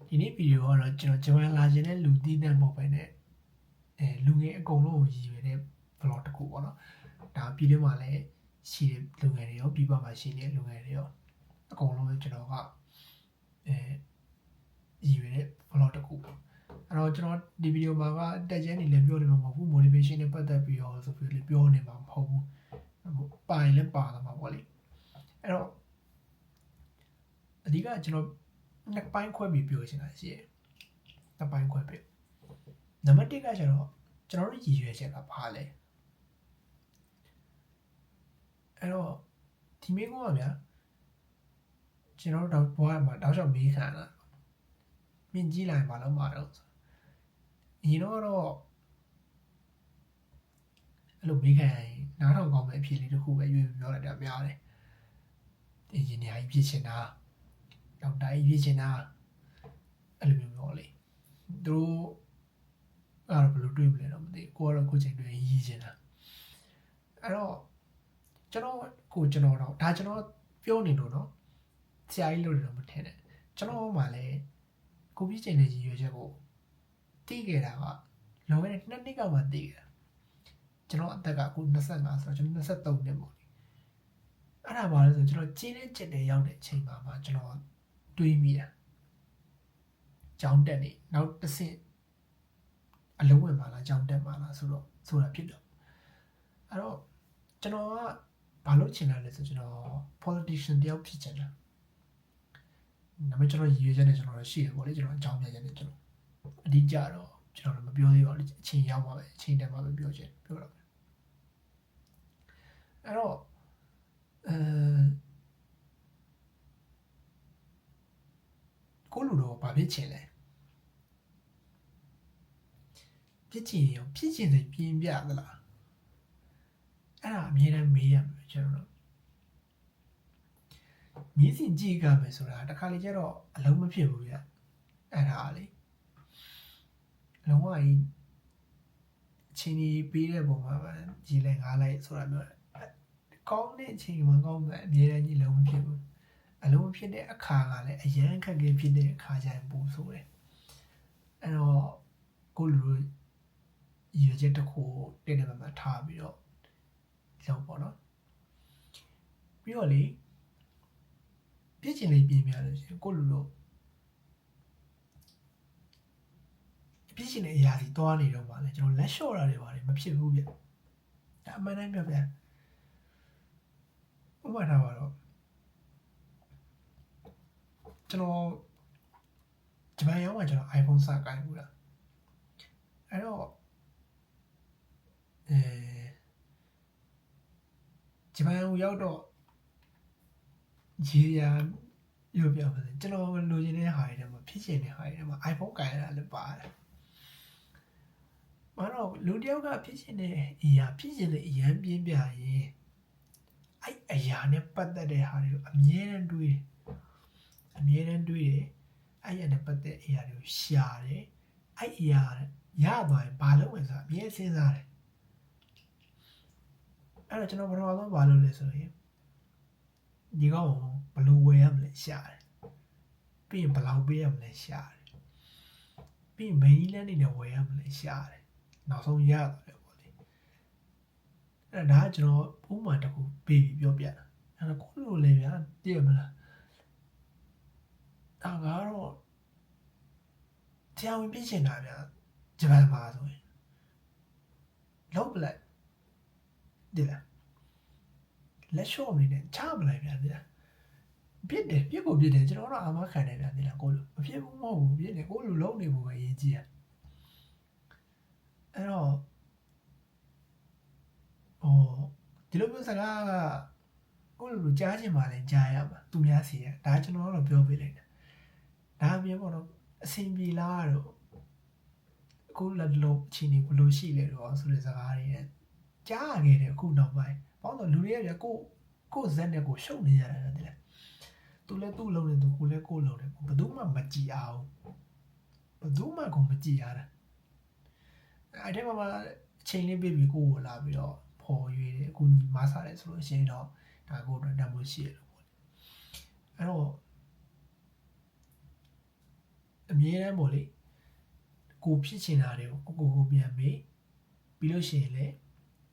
ဒီနေ့ဗီဒီယိုကတော့ကျွန်တော်ဂျပန်လာခြင်းတဲ့လူတီးတဲ့မဟုတ်ပဲနဲ့လူငယ်အကုန်လုံးကိုရည်ရွယ်တဲ့ vlog တစ်ခုပေါ့နော်ဒါပြည်တွင်းမှာလည်းရှိတဲ့လူငယ်တွေရောပြည်ပမှာရှိတဲ့လူငယ်တွေရောအကုန်လုံးလည်းကျွန်တော်ကရည်ရွယ်တဲ့ vlog တစ်ခုပေါ့အဲ့တော့ကျွန်တော်ဒီဗီဒီယိုမှာကတက်ကျန်းနေလည်းပြောနေမှာမဟုတ်ဘူး motivation နဲ့ပတ်သက်ပြီးတော့ဆိုပြီးလည်းပြောနေမှာမဟုတ်ဘူးပိုင်လည်းပါလာမှာပေါ့လေအဲ့တော့အဓိကကျွန်တော်နှစ်ပိုင်းခွဲပြီးပြောချင်တာရှိတယ်နှစ်ပိုင်းခွဲပြီးနံပါတ်1ကကျတော့ကျွန်တော်တို့ရည်ရွယ်ချက်ကဘာလဲအဲ့တော့ဒီမိကုန်းကဗျာကျွန်တော်တို့ဘွားမှာတောက်လျှောက်မေးခံတာမြင်ကြည့်လိုက်ပါလို့မှာတော့ညီတော့အဲ့လိုမေးခံရင်နားထောင်ကောင်းမဲ့အဖြစ်လေးတစ်ခုပဲရွေးပြောလိုက်တာများတယ်အင်ဂျင်နီယာကြီးဖြစ်ချင်တာဒေါက်တာကြီးဖြစ်ချင်တာအဲ့လိုမျိုးပြောလေသူတို့အဲ့တော့ဘယ်လိုတွေးမလဲတော့မသိကိုကတော့ကိုချိန်တွေးရည်ချင်တာအဲ့တော့ကျွန်တော်တော့ဒါကျွန်တော်ပြောနေလို့နော်ဆရာကြီးလို့တော့မထင်နဲ့ကျွန်တော်မှလည်းကိုပြီးချိန်တဲ့ရည်ရွယ်ချက်ကိုသိခဲ့တာကလွန်ခဲ့တဲ့2နှစ်ကမှသိခဲ့တာကျွန်တော်အသက်ကအခု25ဆိုတော့ကျွန်တော်23နှစ်ပေါ့အဲ့ဒါပါလဲဆိုကျွန်တော်ကျင်းတဲ့ချက်တွေရောက်တဲ့အချိန်မှာကျွန်တော်တွေးမိတာကြောင်းတက်နေနောက်တစ်ဆင့်အလုံးဝင်ပါလားကြောင်းတက်ပါလားဆိုတာဖြစ်တော့အဲ့တော့ကျွန်တော်ကဘာလို့ချင်တာလဲဆိုကျွန်တော် politician တယောက်ဖြစ်ချင်တာဒါပေမဲ့ကျွန်တော်ရည်ရွယ်ချက်နဲ့ကျွန်တော်ရှိတယ်ပေါ့လေကျွန်တော်အကြောင်းပြချက်နဲ့ကျွန်တော်အဓိကြတော့ကျွန်တော်မပြောသေးပါဘူးအချိန်ရောက်ပါပဲအချိန်တန်ပါပဲပြောတော့အဲ့တော့ကိုလူတော့ဘာဖြစ်ချင်လဲဖြစ်ချင်ရောဖြစ်ချင်စိတ်ပြင်းပြသလားအဲ့ဒါအမြဲတမ်းမေးရမှာကျွန်တော်တို့မြင်းစင်ကြည့်ကြမယ်ဆိုတာတခါလေကျတော့အလုံးမဖြစ်ဘူးဗျအဲ့ဒါလေလုံးဝကြီးအချိန်ကြီးပေးတဲ့ပုံမှာပဲကြီးလိုက်ငားလိုက်ဆိုတာမျိုးကောင်းတဲ့အချိန်မှာကောင်းတယ်အမြဲတမ်းကြီးလုံးမဖြစ်ဘူးအလုံးမဖြစ်တဲ့အခါကလည်းအရန်ခက်ခဲဖြစ်တဲ့အခါကျရင်ပို့ဆိုတယ်အဲ့တော့ကိုလူတို့ရည်ချက်တစ်ခုတင်နေမှာထားပြီးတော့လောက်ပေါ့နော်ပြီးတော့လေပြည့်ချင်လေးပြင်ပြလို့ရှိရင်ကိုလူတို့ပြည့်ချင်တဲ့အရာစီတွားနေတော့မှလည်းကျွန်တော်လက်လျှော့တာတွေပါတယ်မဖြစ်ဘူးဗျဒါအမှန်တမ်းပြောပြဥပမာထားပါတော့ကျွန်တော်ဂျပန်ရောက်မှကျွန်တော် iPhone စကိုင်ဘူးလားအဲ့တော့ဂျပန်ကိုရောက်တော့ရေရာရုပ်ပြပါစေကျွန်တော်လိုချင်တဲ့ဟာတွေထဲမှာဖြစ်ချင်တဲ့ဟာတွေထဲမှာ iPhone ကိုင်ရတာလည်းပါတယ်မတော့လူတယောက်ကဖြစ်ချင်တဲ့အရာဖြစ်ချင်တဲ့အရန်ပြင်းပြရင်အဲ့အရာနဲ့ပတ်သက်တဲ့ဟာတွေကိုအမြဲတမ်းတွေးတယ်အဲ့ရနဲ့ပတ်သက်အရာတွေကိုရှာတယ်အဲ့အရာရသွားရင်ဘာလုပ်လဲဆိုတာအမြဲစဉ်းစားတယ်အဲ့တော့ကျွန်တော်ပထမဆုံးဘာလုပ်လဲဆိုရင်ဒီကောင်ဘယ်လိုဝယ်ရမလဲရှာတယ်ပြီးရင်ဘယ်လောက်ပေးရမလဲရှာတယ်ပြီးရင် main land နေနဲ့ဝယ်ရမလဲရှာတယ်နောက်ဆုံးရသွားတယ်ပေါ့လေအဲ့ဒါကကျွန်တော်ဥပမာတစ်ခုပေးပြီးပြောပြတာအဲ့တော့ကိုလိုလေဗျာသိရမလားဒါကတော့တရားဝင်ပြချင်တာဗျာဂျပန်မှာဆိုရင်လောက်ပလိုက်ဒီလားလက်လျှော့နေနဲ့ချမလိုက်ဗျာဒီလားပြစ်တယ်ကျွန်တော်တော့အာမခံတယ်ဗျာဒီလားကိုလိုမဖြစ်ဘူးမဟုတ်ဘူးပြစ်တယ်ကိုလိုလုံးနေဖို့ပဲအရေးကြီးอ่ะအဲ့တော့ဒီလိုမျိုးစကားကကိုလိုကြားချင်ပါလဲကြားရမှာသူများစီရဒါကျွန်တော်တော့ပြောပြလိုက်တယ်ဒါအပြင်ပေါ့နော်အဆင်ပြေလားတော့အခုလက်လုံးချီနေဘလို့ရှိလဲတော့ဆိုတဲ့စကားတွေကြားခဲ့တယ်အခုနောက်ပိုင်းဘာလို့လူတွေကကိုဇက်နဲ့ကိုရှုပ်နေရတယ်တဲ့သူလည်းသူ့လုံးနေသူကိုလည်းကိုလုံးနေဘယ်သူမှမကြည်အောင်ဘယ်သူမှကိုမကြည်ရတာအဲ့ဒီမှာအချိန်လေးပေးပြီးကိုကိုလာပြီးတော့ပေါ်ရွေးတယ်အခုညီမစားတယ်ဆိုလို့ရှိရင်တော့ဒါကိုတော့တတ်ဖို့ရှိရလို့ပေါ့အဲ့တော့အ မြဲတမ်းပေါ့လေကိုဖြစ်ချင်တာတွေကိုကိုပြန်မေးပြီးလို့ရှိရင်လည်း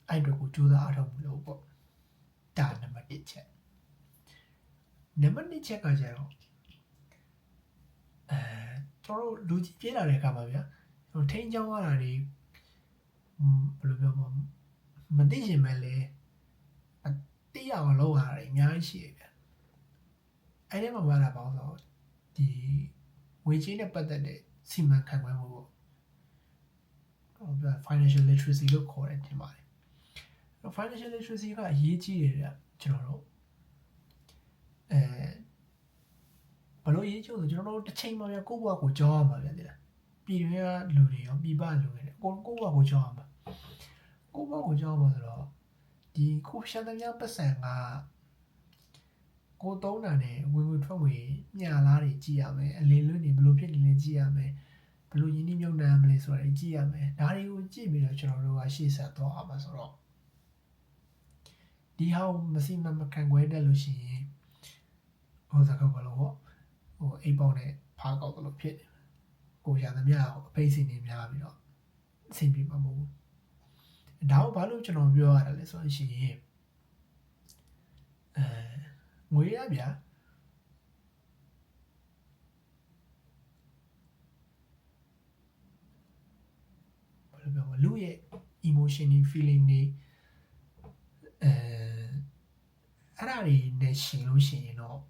အဲ့အတွက်ကိုကြိုးစားအားထုတ်မှုလို့ပေါ့ဒါနံပါတ်1ချက်နံပါတ်2ချက်ကကျတော့ကျွန်တော်တို့လူကြီးပြေးလာတဲ့အခါမှာဗျာထိန်းချောင်းရတာတွေဘယ်လိုပြောမသိရင်ပဲလေတိရအောင်လုပ်ရတာအများကြီးရှိတယ်ဗျာအဲ့ဒီမှာဘာလာပေါ့ဆိုဒီငွေကြေးနဲ့ပတ်သက်တဲ့စီမံခန့်ခွဲမှုပေါ့financial literacy လို့ခေါ်တယ်တင်ပါတယ် financial literacy ကအရေးကြီးတယ်ဗျကျွန်တော်တို့ဘလို့အရေးကြီးဆိုကျွန်တော်တို့တစ်ချိန်မှာဗျကိုယ့်ဘဝကိုကြောက်ရမှာဗျဒီလားပြည်တွင်းကလူတွေရောပြည်ပလူတွေကိုယ့်ဘဝကိုကြောက်ရမှာကိုယ့်ဘဝကိုကြောက်ရမှာဆိုတော့ဒီကိုရှန်တများပတ်စံကကိုသုံးတာနဲ့ဝင်ဝင်ထွက်ဝင်ညလားတွေကြည့်ရမယ်အလင်းလွတ်နေဘလို့ဖြစ်နေလဲကြည့်ရမယ်ဘလို့ယင်းနှမြုပ်နှံမလဲဆိုတာကြည့်ရမယ်ဒါတွေကိုကြည့်ပြီးတော့ကျွန်တော်တို့ကရှေ့ဆက်သွားအောင်ပါဆိုတော့ဒီဟောင်းမစီမံမခံခွဲတတ်လို့ရှိရင်ဟိုစကားဘလို့ဟိုအိမ်ပေါက်နဲ့ဖားကောက်လို့ဖြစ်နေကိုရသမျှအဖိတ်စီနေများပြီးတော့အဆင်ပြေမှာမဟုတ်ဘူးဒါကိုဘာလို့ကျွန်တော်ပြောရတာလဲဆိုလို့ရှိရင်ငွေရဗျာဘယ်လိုပြောမလဲလူရဲ့ emotion တွေ feeling တွေအဲ့ဒါတွေနဲ့ရှင်လို့ရှိရင်တော့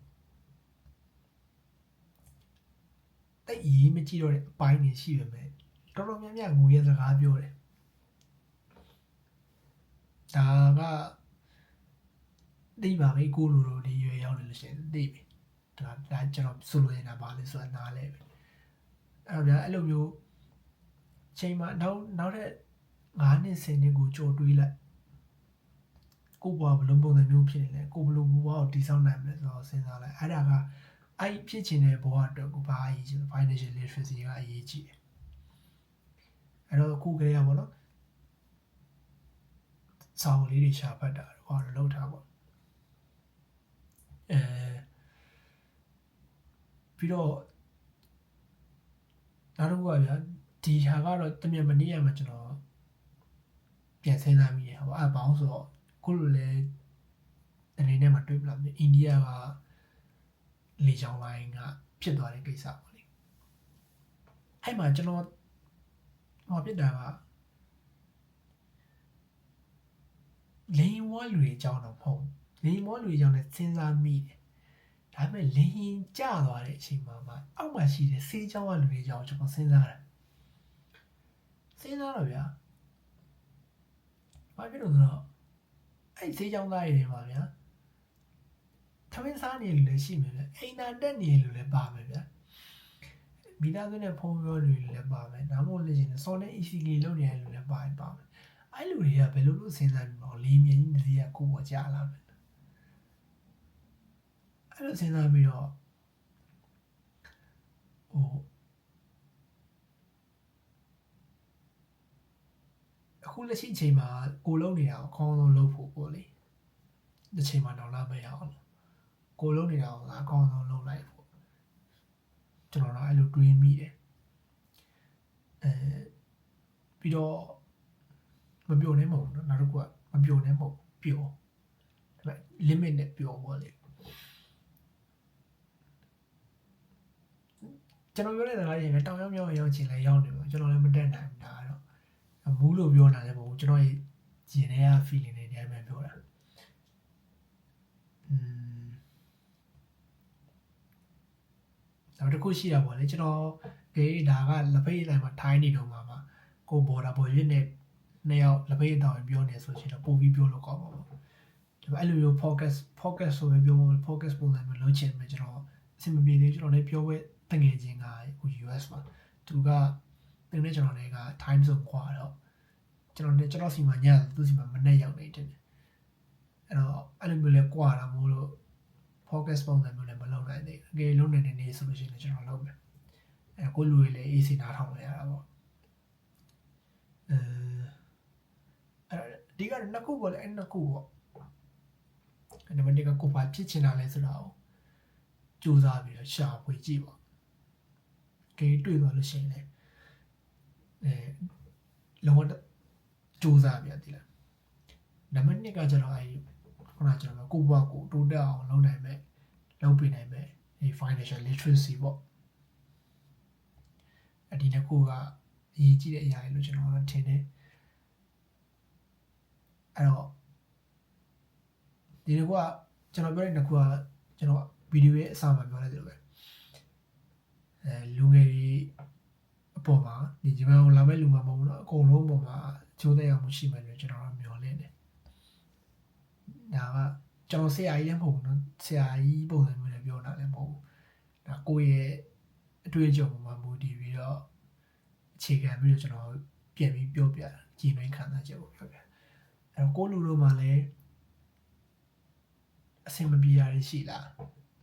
တိတ်ရေးမကြည့်တော့တဲ့အပိုင်းတွေရှိရမယ်တော်တော်များများငွေရစကားပြောတယ်ဒါကသိပါပြီကိုလိုလိုဒီရွယ်ရောက်နေလို့ရှိရင်သိပြီဒါကျွန်တော်ဆိုလိုနေတာပါလဲဆိုတာနားလဲပဲအဲ့တော့ဗျာအဲ့လိုမျိုးချိန်မှာနောက်ထပ်9နှစ်10နှစ်ကိုကြော်တွေးလိုက်ကိုဘွားဘလုံးပုံစံမျိုးဖြစ်နေလဲကိုဘလုံးဘွားကိုတည်ဆောက်နိုင်မလဲဆိုတော့စဉ်းစားလိုက်အဲ့ဒါကအဲ့ဖြစ်ချင်တဲ့ဘဝအတွက်ကိုဘာအရေးကြီးလဲ financial literacy ကအရေးကြီးတယ်အဲ့တော့အခုကလေးရပါတော့စောင်းလေးတွေရှာဖတ်တာဟောလောက်ထားပေါ့ပြီးတော့နောက်တစ်ခုကဗျာဒီဟာကတော့တမျက်မနည်းရမှာကျွန်တော်ပြန်စဉ်းစားမိတယ်ဟောအဲ့ဘောင်းဆိုတော့ခုလိုလဲအနေနဲ့မှတွေးပြလာပြီအိန္ဒိယကလေကြောင်းလိုင်းကဖြစ်သွားတဲ့ကိစ္စပေါ့လေအဲ့မှာကျွန်တော်ဟောဖြစ်တာကလိန်ဝါလူတွေအကြောင်းတော့မဟုတ်လိန်ဝါလူတွေအကြောင်းလည်းစဉ်းစားမိတယ်ဒါပေမဲ့လိန်ကျသွားတဲ့အချိန်မှာအောက်မှာရှိတဲ့ဆေးကြောင်းကလူတွေအကြောင်းကျွန်တော်စဉ်းစားတယ်စဉ်းစားတော့ဗျာဘာဖြစ်လို့ဆိုတော့အဲ့ဆေးကြောင်းသားတွေမှာဗျာထမင်းစားနေလူလည်းရှိမယ်ဗျအိမ်သာတက်နေလူလည်းပါမယ်ဗျမိသားစုနဲ့ဖုန်းပြောလူလည်းပါမယ်ဒါမှမဟုတ်လည်းရှင်စော်နဲ့ ECG လုပ်နေတဲ့လူလည်းပါမယ်အဲ့လူတွေကဘယ်လိုလုပ်စဉ်းစားပြီးတော့လေးမြင်ကြီးတစ်စီးကကိုယ်ပေါ်ကြာလာမယ်အဲ့လိုစဉ်းစားပြီးတော့အခုလက်ရှိချိန်မှာကိုလုံးနေတာအကောင်းဆုံးလုပ်ဖို့ပေါ့လေဒီချိန်မှာတော့လာမရအောင်ကိုလုံးနေတာကအကောင်းဆုံးလုပ်လိုက်ဖို့ကျွန်တော်တော့အဲ့လိုတွေးမိတယ်ပြီးတော့မပြောနဲ့မဟုတ်ဘူးနောက်တစ်ခုကမပြောနဲ့မဟုတ်ပျော်ဒါပေမဲ့ limit နဲ့ပျော်ပေါ့လေကျွန်တော်ပြောတဲ့စကားတွေတောင်ရောက်ရောက်ချင်လဲရောက်နေပါကျွန်တော်လည်းမတက်နိုင်ဘူးဒါတော့မူးလို့ပြောတာလည်းမဟုတ်ဘူးကျွန်တော်ရဲ့ဂျင်ထဲက feeling တွေတိုင်းပဲပြောတာနောက်တစ်ခုရှိတာပေါ့လေကျွန်တော်ဒါကလက်ဖိတ်အတိုင်းမှာထိုင်းနေတော့မှာကိုဘော်ဒါဘော်ရွက်နဲ့နှစ်ယောက်လက်ဖိတ်အတိုင်းပြောနေဆိုရှင်တော့ပို့ပြီးပြောလို့ကောင်းပါဘူးဒါပေမဲ့အဲ့လိုမျိုး focus ဆိုပဲပြော focus ပုံစံမျိုးလုပ်ချင်မယ်ကျွန်တော်အဆင်မပြေသေးကျွန်တော်လည်းပြောဝဲတငယ်ချင်းကဟို US မှာသူကတင်းနဲ့ကျွန်တော်လည်းက time zone ခွာတော့ကျွန်တော်စီမှာညသူစီမှာမနေ့ရောက်နေတယ်အဲ့တော့အဲ့လိုမျိုးလဲကွာတာမို့လို့ focus ပုံစံမျိုးလည်းမလုပ်နိုင်သေးဘူးအကယ်လုံးနေနေဆိုလို့ရှိရင်ကျွန်တော်လုပ်မယ်အဲ့ကိုလူတွေလည်း AC နားထောင်နေရတာပေါ့ဒီကနှစ်ခုပေါ့လေအဲ့နှစ်ခုပေါ့နံပါတ်1ကကိုပါဖြစ်ချင်တာလဲဆိုတာကိုစူးစမ်းပြီးတော့ရှာဖွေကြည့်ပါ ကေတွေ့သွားလို့ရှိရင်လည်းလုံးဝစူးစမ်းပြတည်လားနံပါတ်2ကကျတော့ခုနကျွန်တော်ကိုယ့်ဘဝကိုတိုးတက်အောင်လုပ်နိုင်မယ်လုပ်ပေးနိုင်မယ်ဒီ financial literacy ပေါ့ဒီတစ်ခုကအရေးကြီးတဲ့အရာတွေလို့ကျွန်တော်ထင်တယ်အဲ့တော့ဒီတစ်ခုကကျွန်တော်ပြောတဲ့တစ်ခုကကျွန်တော်ဗီဒီယိုရဲ့အစမှာပြောလိုက်သလိုပဲလူငယ်တွေအပေါ်မှာဒီဂျပန်ကိုလာမဲ့လူမှာမဟုတ်ဘူးတော့အကုန်လုံးပေါ်မှာချိုးတဲ့အောင်မရှိမှလည်းကျွန်တော်မျှော်လင့်တယ်ဒါကကျွန်တော်ဆရာကြီးလည်းမဟုတ်ဘူးနော်ဆရာကြီးပုံစံမျိုးနဲ့ပြောတာလည်းမဟုတ်ဘူးဒါကိုယ့်ရဲ့အတွေ့အကြုံပေါ်မှာမူတည်ပြီးတော့အခြေခံပြီးတော့ကျွန်တော်ပြန်ပြီးပြောပြကြည်နှွေးခံစားချက်ကိုပြောပြအဲ့တော့ကိုလူတို့မှလည်းအဆင်မပြေတာတွေရှိလား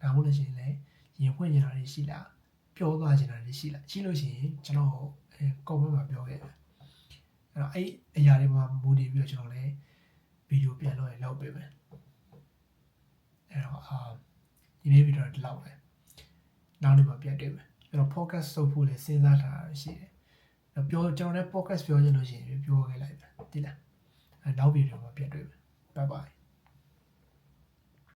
ဒါမှမဟုတ်လို့ရှိရင်လည်းရင်ဖွင့်နေတာတွေရှိလားပြောသွားချင်တာတွေရှိလားရှိလို့ရှိရင်ကျွန်တော်comment မှာပြောခဲ့တယ်အဲ့တော့အဲ့အရာတွေမှာမူတည်ပြီးတော့ကျွန်တော်လည်းဗီဒီယိုပြန်လုပ်ရင်လုပ်ပေးမယ်အဲ့တော့ဒီနေ့ဗီဒီယိုဒီလောက်ပဲနောက်နေ့မှာပြန်တွေ့မယ်ကျွန်တော် podcast လုပ်ဖို့လည်းစဉ်းစားထားတာရှိတယ်ကျွန်တော်လည်း podcast ပြောချင်လို့ရှိရင်ပြောခဲ့လိုက်ပဲဒီလားနောက်ဗီဒီယိုမှာပြန်တွေ့မယ် bye bye